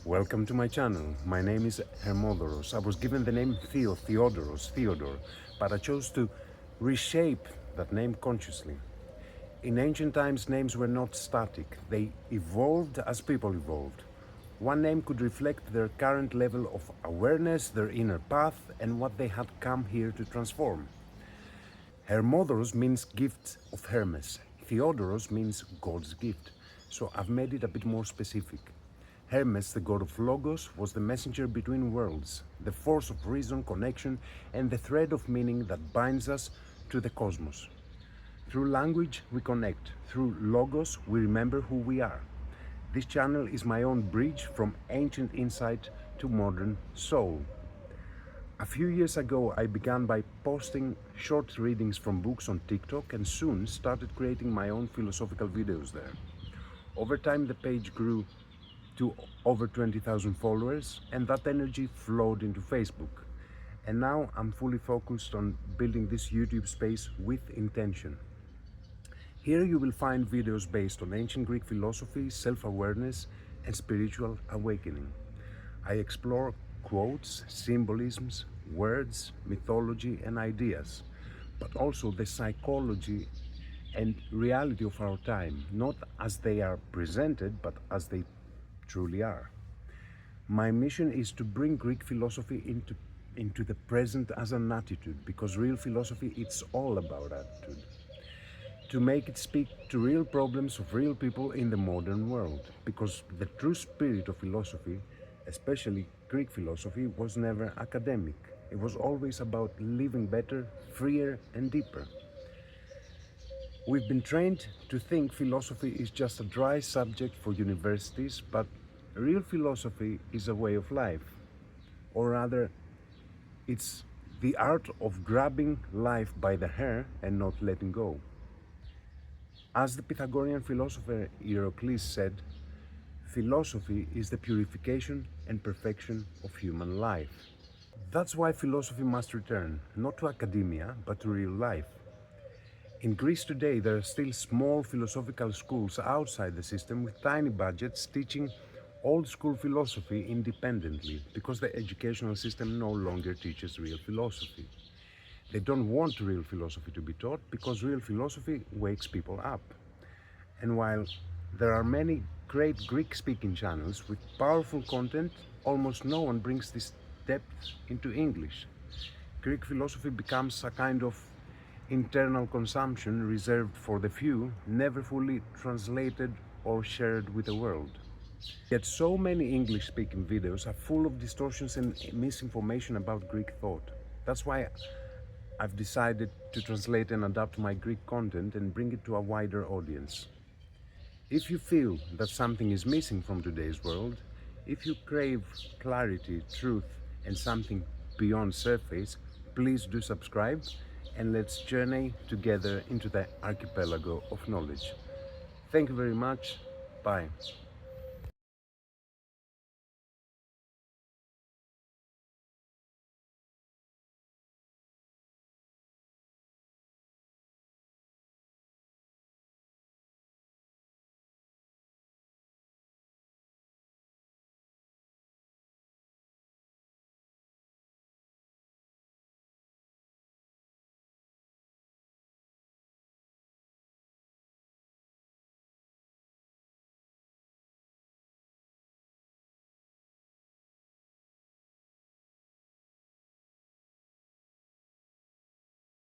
Welcome to my channel. My name is Hermodoros. I was given the name Theodore, but I chose to reshape that name consciously. In ancient times, names were not static. They evolved as people evolved. One name could reflect their current level of awareness, their inner path, and what they had come here to transform. Hermodoros means gift of Hermes. Theodoros means God's gift. So I've made it a bit more specific. Hermes, the god of Logos, was the messenger between worlds, the force of reason, connection, and the thread of meaning that binds us to the cosmos. Through language, we connect. Through Logos, we remember who we are. This channel is my own bridge from ancient insight to modern soul. A few years ago, I began by posting short readings from books on TikTok and soon started creating my own philosophical videos there. Over time, the page grew to over 20,000 followers, and that energy flowed into Facebook. And now I'm fully focused on building this YouTube space with intention. Here you will find videos based on ancient Greek philosophy, self-awareness, and spiritual awakening. I explore quotes, symbolisms, words, mythology, and ideas, but also the psychology and reality of our time, not as they are presented, but as they truly are. My mission is to bring Greek philosophy into the present as an attitude, because real philosophy, it's all about attitude. To make it speak to real problems of real people in the modern world, because the true spirit of philosophy, especially Greek philosophy, was never academic. It was always about living better, freer, and deeper. We've been trained to think philosophy is just a dry subject for universities, but real philosophy is a way of life, or rather, it's the art of grabbing life by the hair and not letting go. As the Pythagorean philosopher Hierocles said, philosophy is the purification and perfection of human life. That's why philosophy must return, not to academia, but to real life. In Greece today, there are still small philosophical schools outside the system with tiny budgets teaching old school philosophy independently, because the educational system no longer teaches real philosophy. They don't want real philosophy to be taught because real philosophy wakes people up. And while there are many great Greek-speaking channels with powerful content, almost no one brings this depth into English. Greek philosophy becomes a kind of internal consumption reserved for the few, never fully translated or shared with the world. Yet so many English-speaking videos are full of distortions and misinformation about Greek thought. That's why I've decided to translate and adapt my Greek content and bring it to a wider audience. If you feel that something is missing from today's world, if you crave clarity, truth, and something beyond surface, please do subscribe and let's journey together into the archipelago of knowledge. Thank you very much. Bye.